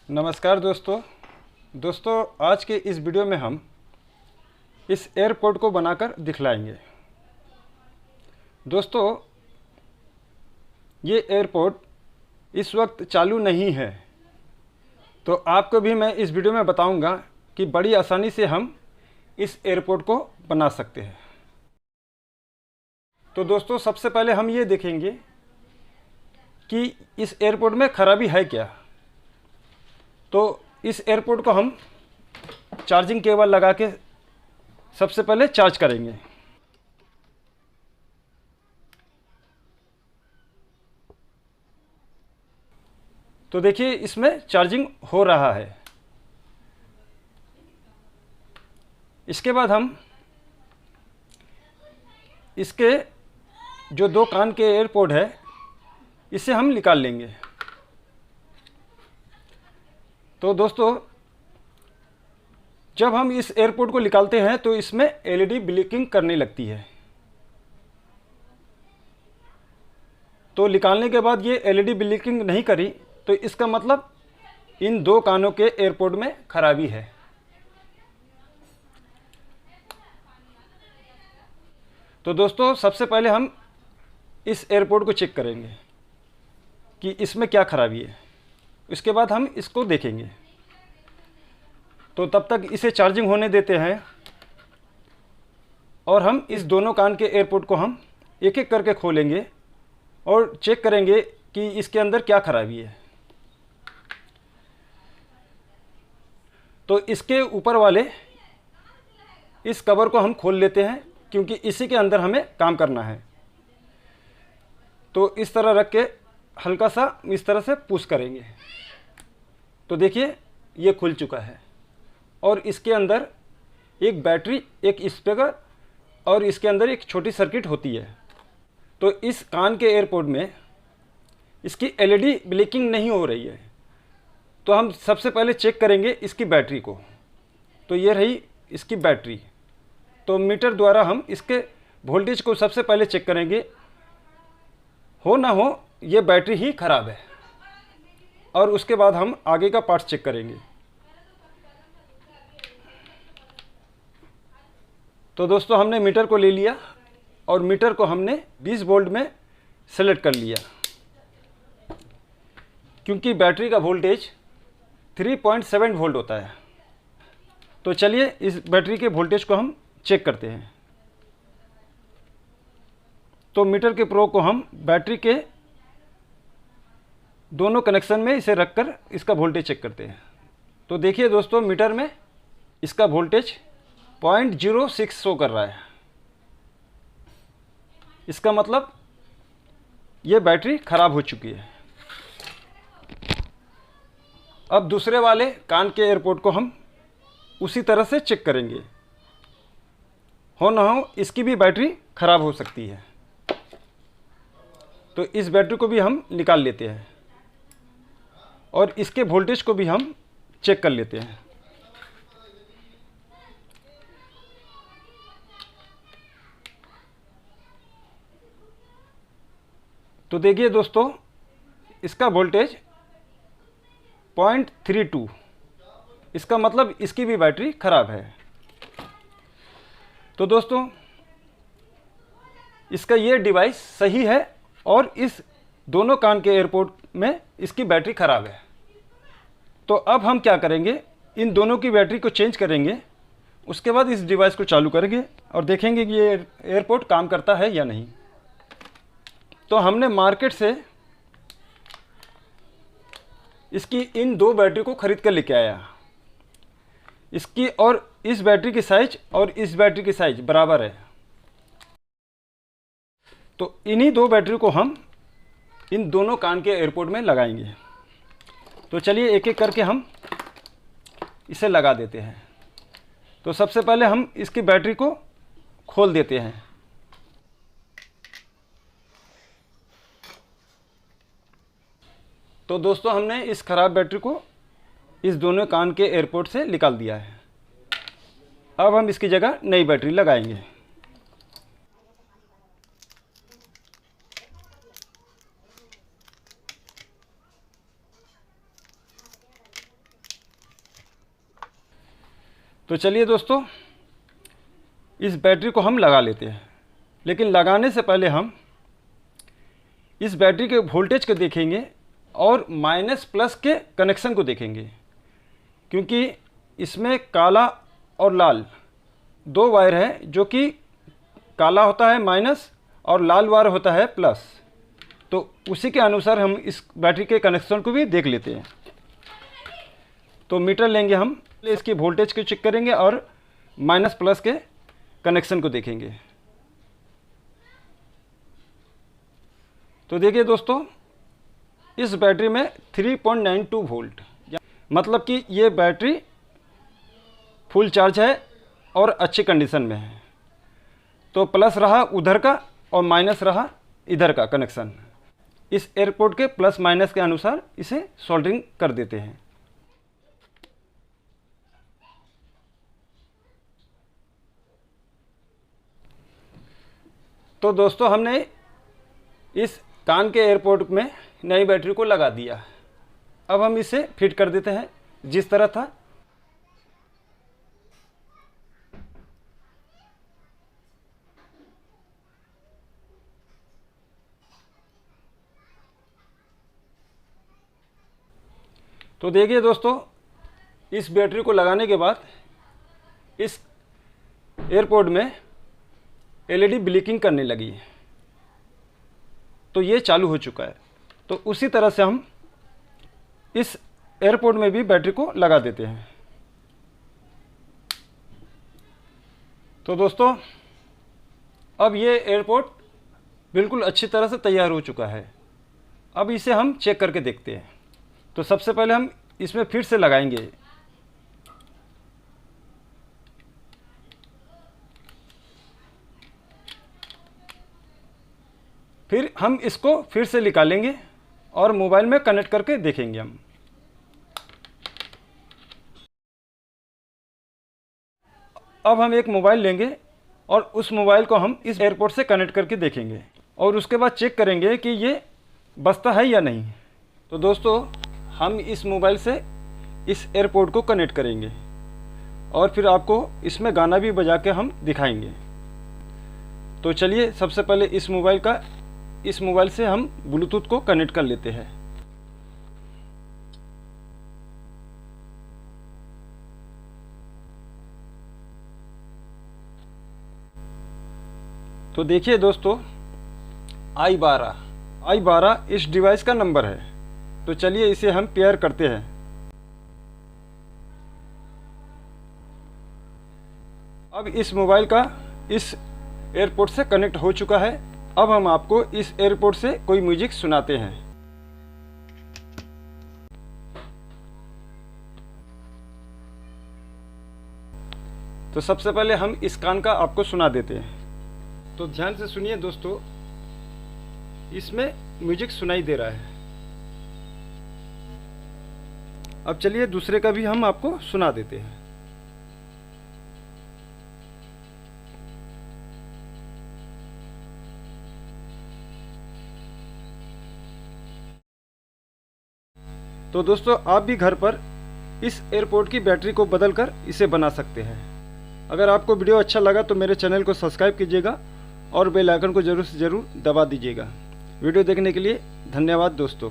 नमस्कार दोस्तों आज के इस वीडियो में हम इस एयरपोर्ट को बनाकर दिखलाएंगे। दोस्तों ये एयरपोर्ट इस वक्त चालू नहीं है, तो आपको भी मैं इस वीडियो में बताऊंगा कि बड़ी आसानी से हम इस एयरपोर्ट को बना सकते हैं। तो दोस्तों सबसे पहले हम ये देखेंगे कि इस एयरपोर्ट में खराबी है क्या। तो इस एयरपोर्ट को हम चार्जिंग केबल लगा के सबसे पहले चार्ज करेंगे। तो देखिए इसमें चार्जिंग हो रहा है। इसके बाद हम इसके जो दो कान के एयरपोर्ट है इसे हम निकाल लेंगे। तो दोस्तों जब हम इस एयरपोर्ट को निकालते हैं तो इसमें एलईडी ब्लिंकिंग करने लगती है। तो निकालने के बाद ये एलईडी ब्लिंकिंग नहीं करी तो इसका मतलब इन दो कानों के एयरपोर्ट में खराबी है। तो दोस्तों सबसे पहले हम इस एयरपोर्ट को चेक करेंगे कि इसमें क्या खराबी है, इसके बाद हम इसको देखेंगे। तो तब तक इसे चार्जिंग होने देते हैं और हम इस दोनों कान के एयरपोर्ट को हम एक एक करके खोलेंगे और चेक करेंगे कि इसके अंदर क्या खराबी है। तो इसके ऊपर वाले इस कवर को हम खोल लेते हैं क्योंकि इसी के अंदर हमें काम करना है। तो इस तरह रख के हल्का सा इस तरह से पुश करेंगे। तो देखिए ये खुल चुका है और इसके अंदर एक बैटरी, एक स्पीकर और इसके अंदर एक छोटी सर्किट होती है। तो इस कान के एयरपोर्ट में इसकी एलईडी ब्लिंकिंग नहीं हो रही है। तो हम सबसे पहले चेक करेंगे इसकी बैटरी को। तो ये रही इसकी बैटरी। तो मीटर द्वारा हम इसके वोल्टेज को सबसे पहले चेक करेंगे। हो ना हो ये बैटरी ही ख़राब है और उसके बाद हम आगे का पार्ट चेक करेंगे। तो दोस्तों हमने मीटर को ले लिया और मीटर को हमने 20 वोल्ट में सेलेक्ट कर लिया क्योंकि बैटरी का वोल्टेज 3.7 वोल्ट होता है। तो चलिए इस बैटरी के वोल्टेज को हम चेक करते हैं। तो मीटर के प्रोब को हम बैटरी के दोनों कनेक्शन में इसे रखकर इसका वोल्टेज चेक करते हैं। तो देखिए दोस्तों मीटर में इसका वोल्टेज 0.06 शो कर रहा है। इसका मतलब ये बैटरी ख़राब हो चुकी है। अब दूसरे वाले कान के एयरपोर्ट को हम उसी तरह से चेक करेंगे। हो ना हो इसकी भी बैटरी ख़राब हो सकती है। तो इस बैटरी को भी हम निकाल लेते हैं और इसके वोल्टेज को भी हम चेक कर लेते हैं। तो देखिए दोस्तों इसका वोल्टेज 0.32, इसका मतलब इसकी भी बैटरी ख़राब है। तो दोस्तों इसका ये डिवाइस सही है और इस दोनों कान के एयरपोर्ट में इसकी बैटरी ख़राब है। तो अब हम क्या करेंगे, इन दोनों की बैटरी को चेंज करेंगे, उसके बाद इस डिवाइस को चालू करेंगे और देखेंगे कि ये एयरपोर्ट काम करता है या नहीं। तो हमने मार्केट से इसकी इन दो बैटरी को ख़रीद कर लेके आया। इसकी और इस बैटरी की साइज और इस बैटरी की साइज बराबर है। तो इन्हीं दो बैटरी को हम इन दोनों कान के एयरपोर्ट में लगाएंगे। तो चलिए एक एक करके हम इसे लगा देते हैं। तो सबसे पहले हम इसकी बैटरी को खोल देते हैं। तो दोस्तों हमने इस ख़राब बैटरी को इस दोनों कान के एयरपोर्ट से निकाल दिया है। अब हम इसकी जगह नई बैटरी लगाएंगे। तो चलिए दोस्तों, इस बैटरी को हम लगा लेते हैं। लेकिन लगाने से पहले हम इस बैटरी के वोल्टेज को देखेंगे और माइनस प्लस के कनेक्शन को देखेंगे, क्योंकि इसमें काला और लाल दो वायर है, जो कि काला होता है माइनस और लाल वायर होता है प्लस। तो उसी के अनुसार हम इस बैटरी के कनेक्शन को भी देख लेते हैं। तो मीटर लेंगे हम, इसकी वोल्टेज को चेक करेंगे और माइनस प्लस के कनेक्शन को देखेंगे। तो देखिए दोस्तों, इस बैटरी में 3.92 वोल्ट, मतलब कि ये बैटरी फुल चार्ज है और अच्छी कंडीशन में है। तो प्लस रहा उधर का और माइनस रहा इधर का कनेक्शन। इस एयरपोर्ट के प्लस माइनस के अनुसार इसे सोल्डरिंग कर देते हैं। तो दोस्तों, हमने इस कान के एयरपोर्ट में नई बैटरी को लगा दिया। अब हम इसे फिट कर देते हैं जिस तरह था। तो देखिए दोस्तों, इस बैटरी को लगाने के बाद इस एयरपोर्ट में एलईडी ब्लिंकिंग करने लगी है। तो ये चालू हो चुका है। तो उसी तरह से हम इस एयरपोर्ट में भी बैटरी को लगा देते हैं। तो दोस्तों, अब ये एयरपोर्ट बिल्कुल अच्छी तरह से तैयार हो चुका है। अब इसे हम चेक करके देखते हैं। तो सबसे पहले हम इसमें फिर से लगाएंगे। फिर हम इसको फिर से निकालेंगे और मोबाइल में कनेक्ट करके देखेंगे हम। अब हम एक मोबाइल लेंगे और उस मोबाइल को हम इस एयरपोर्ट से कनेक्ट करके देखेंगे और उसके बाद चेक करेंगे कि ये बजता है या नहीं। तो दोस्तों, हम इस मोबाइल से इस एयरपोर्ट को कनेक्ट करेंगे और फिर आपको इसमें गाना भी बजा के हम दिखाएंगे। तो चलिए, सबसे पहले इस मोबाइल से हम ब्लूटूथ को कनेक्ट कर लेते हैं। तो देखिए दोस्तों, I12 इस डिवाइस का नंबर है। तो चलिए इसे हम पेयर करते हैं। अब इस मोबाइल का इस एयरपोर्ट से कनेक्ट हो चुका है। अब हम आपको इस एयरपोर्ट से कोई म्यूजिक सुनाते हैं। तो सबसे पहले हम इस कान का आपको सुना देते हैं। तो ध्यान से सुनिए दोस्तों, इसमें म्यूजिक सुनाई दे रहा है। अब चलिए दूसरे का भी हम आपको सुना देते हैं। तो दोस्तों, आप भी घर पर इस एयरपोर्ट की बैटरी को बदलकर इसे बना सकते हैं। अगर आपको वीडियो अच्छा लगा तो मेरे चैनल को सब्सक्राइब कीजिएगा और बेल आइकन को जरूर से जरूर दबा दीजिएगा। वीडियो देखने के लिए धन्यवाद दोस्तों।